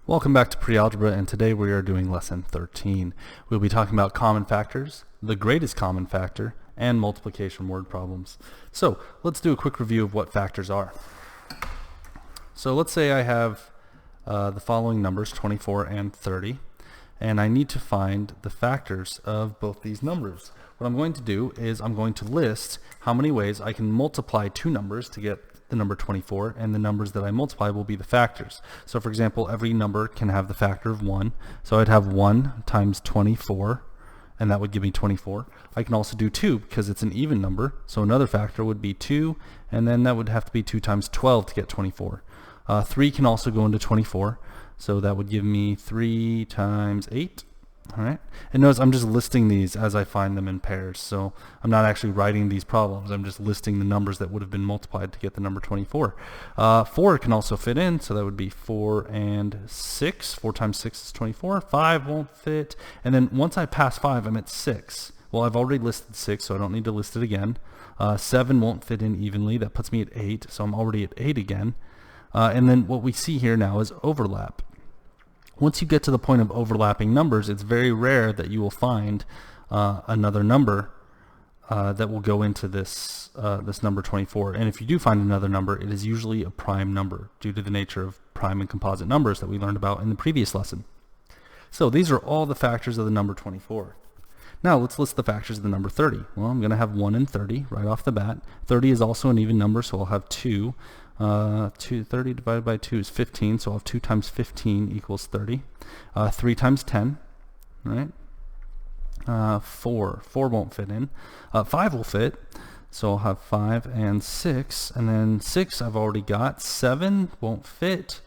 Welcome back to Pre-Algebra, and today we are doing lesson 13. We'll be talking about common factors, the greatest common factor, and multiplication word problems. So let's do a quick review of what factors are. So let's say I have the following numbers, 24 and 30, and I need to find the factors of both these numbers. What I'm going to do is I'm going to list how many ways I can multiply two numbers to get the number 24, and the numbers that I multiply will be the factors. So for example, every number can have the factor of 1. So I'd have 1 times 24, and that would give me 24. I can also do 2 because it's an even number, so another factor would be 2, and then that would have to be 2 times 12 to get 24. 3 can also go into 24, so that would give me 3 times 8. All right, and notice I'm just listing these as I find them in pairs, so I'm not actually writing these problems. I'm just listing the numbers that would have been multiplied to get the number 24. 4 can also fit in, so that would be 4 and 6. 4 times 6 is 24. 5 won't fit, and then once I pass 5, I'm at 6. Well, I've already listed 6, so I don't need to list it again. 7 won't fit in evenly. That puts me at 8, so I'm already at 8 again. And then what we see here now is overlap. Once you get to the point of overlapping numbers, it's very rare that you will find another number that will go into this number 24. And if you do find another number, it is usually a prime number due to the nature of prime and composite numbers that we learned about in the previous lesson. So these are all the factors of the number 24. Now let's list the factors of the number 30. Well, I'm going to have 1 and 30 right off the bat. 30 is also an even number, so I'll have 2. 30 divided by 2 is 15, so I'll have 2 times 15 equals 30. 3 times 10, right? 4 won't fit in. 5 will fit, so I'll have 5 and 6, and then 6 I've already got. 7 won't fit.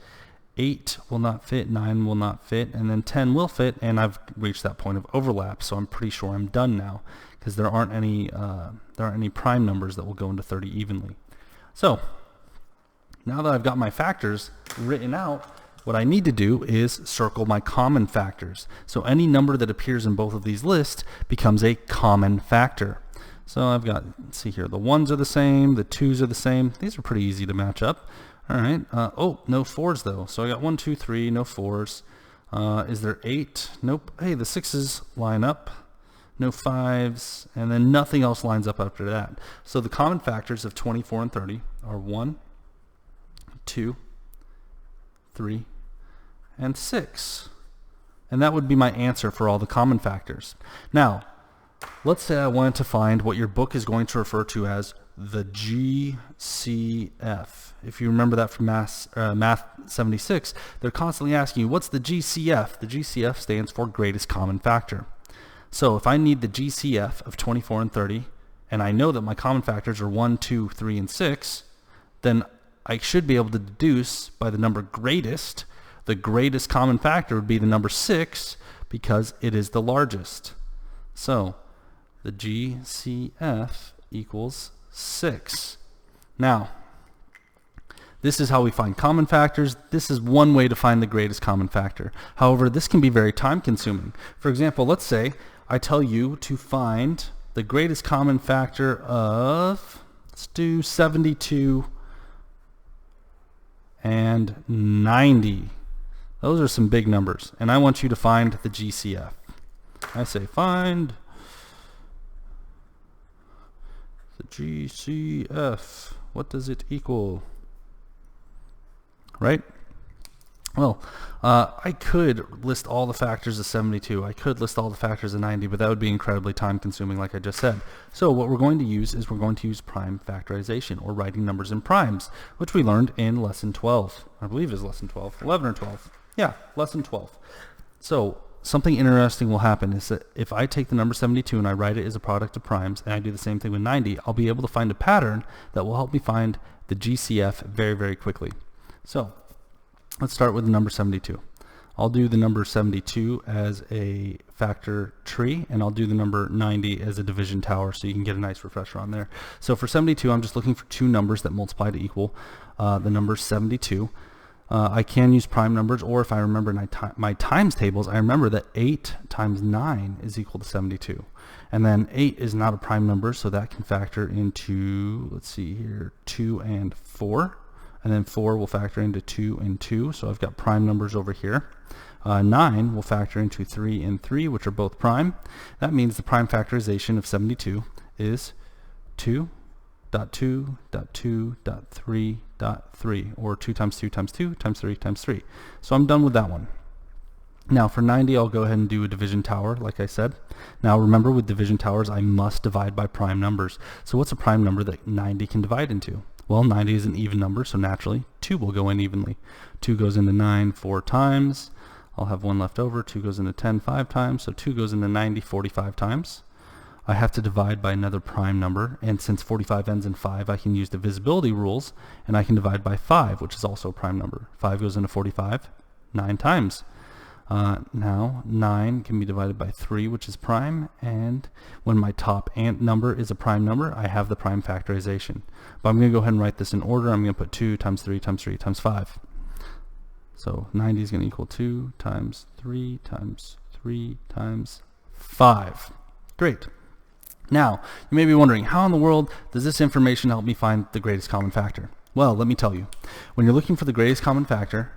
8 will not fit, 9 will not fit, and then 10 will fit, and I've reached that point of overlap, so I'm pretty sure I'm done now, because there aren't any prime numbers that will go into 30 evenly. So now that I've got my factors written out, what I need to do is circle my common factors. So any number that appears in both of these lists becomes a common factor. So I've got, let's see here, the 1s are the same, the 2s are the same. These are pretty easy to match up. All right. Oh, no 4s though. So I got 1, 2, 3, no 4s. Is there 8? Nope. Hey, the 6s line up. No 5s, and then nothing else lines up after that. So the common factors of 24 and 30 are 1, 2, 3, and 6. And that would be my answer for all the common factors. Now, let's say I wanted to find what your book is going to refer to as the GCF. If you remember that from Math 76, they're constantly asking you, what's the GCF? The GCF stands for greatest common factor. So if I need the GCF of 24 and 30, and I know that my common factors are 1, 2, 3, and 6, then I should be able to deduce by the number greatest. The greatest common factor would be the number 6 because it is the largest. So the GCF equals 6. Now, this is how we find common factors. This is one way to find the greatest common factor. However, this can be very time consuming. For example, let's say I tell you to find the greatest common factor of, let's do 72 and 90. Those are some big numbers, and I want you to find the GCF. I say find the GCF. What does it equal? Right? Well, I could list all the factors of 72. I could list all the factors of 90, but that would be incredibly time consuming, like I just said. So what we're going to use is we're going to use prime factorization, or writing numbers in primes, which we learned in lesson 12. I believe is lesson 12, 11 or 12. Yeah, lesson 12. So something interesting will happen is that if I take the number 72 and I write it as a product of primes, and I do the same thing with 90, I'll be able to find a pattern that will help me find the GCF very, very quickly. So let's start with the number 72. I'll do the number 72 as a factor tree, and I'll do the number 90 as a division tower, so you can get a nice refresher on there. So for 72, I'm just looking for two numbers that multiply to equal the number 72. I can use prime numbers, or if I remember my times tables, I remember that 8 times 9 is equal to 72. And then 8 is not a prime number, so that can factor into, let's see here, 2 and 4. and then 4 will factor into 2 and 2, so I've got prime numbers over here. 9 will factor into 3 and 3, which are both prime. That means the prime factorization of 72 is 2.2.2.3.3, or 2 times 2 times 2 times 3 times 3. So I'm done with that one. Now for 90, I'll go ahead and do a division tower, like I said. Now remember, with division towers, I must divide by prime numbers. So what's a prime number that 90 can divide into? Well, 90 is an even number, so naturally 2 will go in evenly. 2 goes into 9 4 times. I'll have 1 left over. 2 goes into 10 5 times, so 2 goes into 90 45 times. I have to divide by another prime number, and since 45 ends in 5, I can use divisibility rules, and I can divide by 5, which is also a prime number. 5 goes into 45 9 times. Now 9 can be divided by 3, which is prime, and when my top number is a prime number, I have the prime factorization. But I'm going to go ahead and write this in order. I'm going to put 2 times 3 times 3 times 5. So 90 is going to equal 2 times 3 times 3 times 5. Great. Now, you may be wondering, how in the world does this information help me find the greatest common factor? Well, let me tell you. When you're looking for the greatest common factor,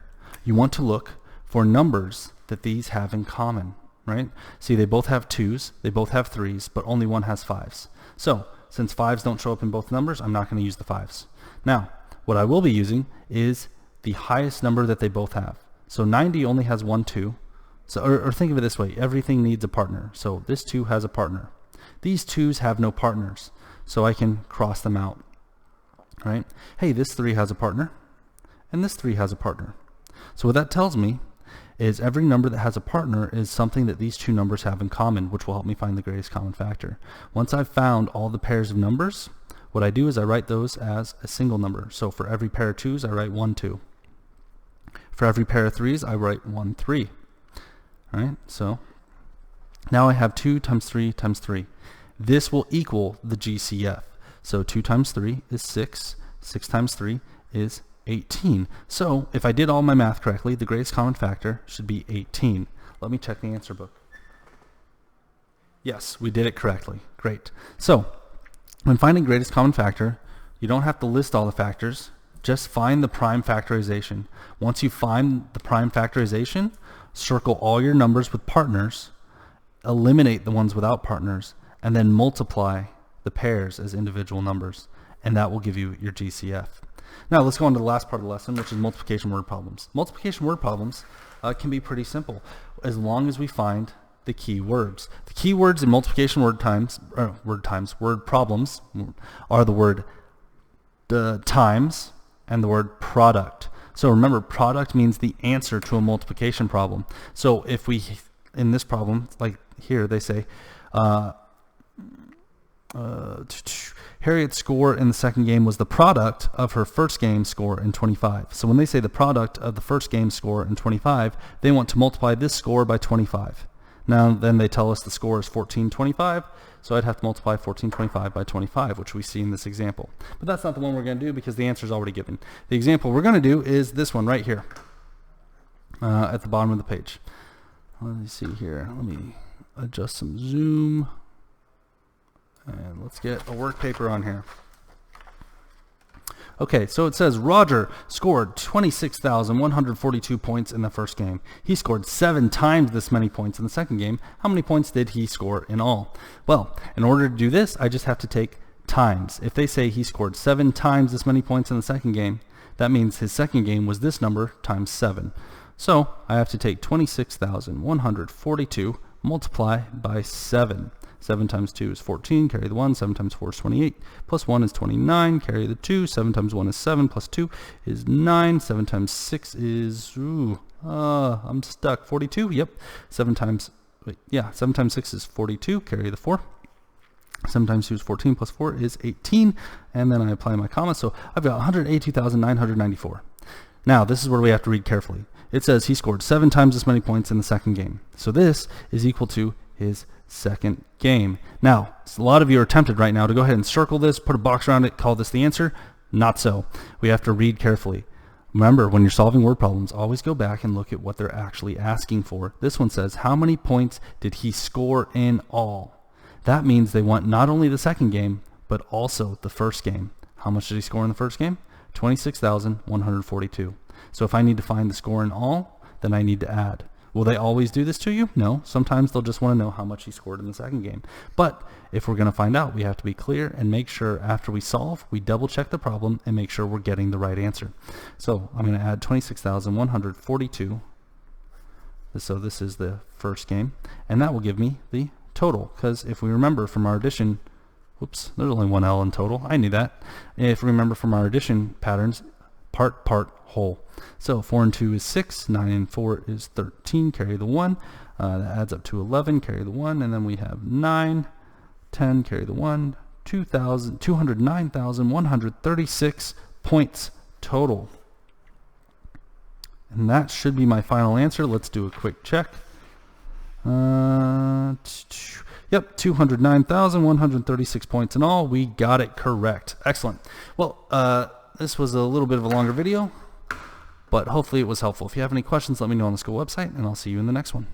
you want to look for numbers that these have in common, right? See, they both have 2's, they both have 3's, but only one has 5's. So, since 5's don't show up in both numbers, I'm not going to use the 5's. Now, what I will be using is the highest number that they both have. So 90 only has 1 2. So, or think of it this way, everything needs a partner. So this 2 has a partner. These 2's have no partners, so I can cross them out, right? Hey, this 3 has a partner, and this 3 has a partner. So what that tells me is every number that has a partner is something that these two numbers have in common, which will help me find the greatest common factor. Once I've found all the pairs of numbers, what I do is I write those as a single number. So for every pair of 2's, I write 1 2. For every pair of 3's, I write 1 3. All right, so now I have 2 times 3 times 3. This will equal the GCF. So 2 times 3 is 6. 6 times 3 is 18. So if I did all my math correctly, the greatest common factor should be 18. Let me check the answer book. Yes, we did it correctly. Great. So when finding greatest common factor, you don't have to list all the factors. Just find the prime factorization. Once you find the prime factorization, circle all your numbers with partners, eliminate the ones without partners, and then multiply the pairs as individual numbers, and that will give you your GCF. Now let's go on to the last part of the lesson, which is multiplication word problems. Multiplication word problems can be pretty simple as long as we find the key words. The key words in multiplication word problems are the word times and the word product. So remember, product means the answer to a multiplication problem. So if we, in this problem, like here, they say, Harriet's score in the second game was the product of her first game score in 25. So when they say the product of the first game score in 25, they want to multiply this score by 25. Now then they tell us the score is 1425, so I'd have to multiply 1425 by 25, which we see in this example. But that's not the one we're going to do because the answer is already given. The example we're going to do is this one right here at the bottom of the page. Let me see here. Let me adjust some zoom. And let's get a work paper on here. Okay, so it says Roger scored 26,142 points in the first game. He scored 7 times this many points in the second game. How many points did he score in all? Well, in order to do this, I just have to take times. If they say he scored 7 times this many points in the second game, that means his second game was this number times 7. So I have to take 26,142 multiply by 7. 7 times 2 is 14, carry the 1, 7 times 4 is 28, plus 1 is 29, carry the 2, 7 times 1 is 7, plus 2 is 9, 7 times 6 is, I'm stuck, 42, yep, 7 times 6 is 42, carry the 4, 7 times 2 is 14, plus 4 is 18, and then I apply my comma, so I've got 182,994. Now, this is where we have to read carefully. It says he scored 7 times as many points in the second game. So this is equal to his second game. Now, a lot of you are tempted right now to go ahead and circle this, put a box around it, call this the answer. Not so. We have to read carefully. Remember, when you're solving word problems, always go back and look at what they're actually asking for. This one says, how many points did he score in all? That means they want not only the second game, but also the first game. How much did he score in the first game? 26,142. So if I need to find the score in all, then I need to add. Will they always do this to you? No. Sometimes they'll just want to know how much he scored in the second game. But if we're going to find out, we have to be clear and make sure after we solve, we double check the problem and make sure we're getting the right answer. So I'm going to add 26,142. So this is the first game, and that will give me the total, because if we remember from our addition, whoops, there's only one L in total. I knew that. If we remember from our addition patterns, part, whole. So 4 and 2 is 6, 9 and 4 is 13, carry the 1. That adds up to 11, carry the 1, and then we have 9, 10, carry the 1, 209,136 points total. And that should be my final answer. Let's do a quick check. Yep, 209,136 points in all. We got it correct. Excellent. Well, this was a little bit of a longer video, but hopefully it was helpful. If you have any questions, let me know on the school website, and I'll see you in the next one.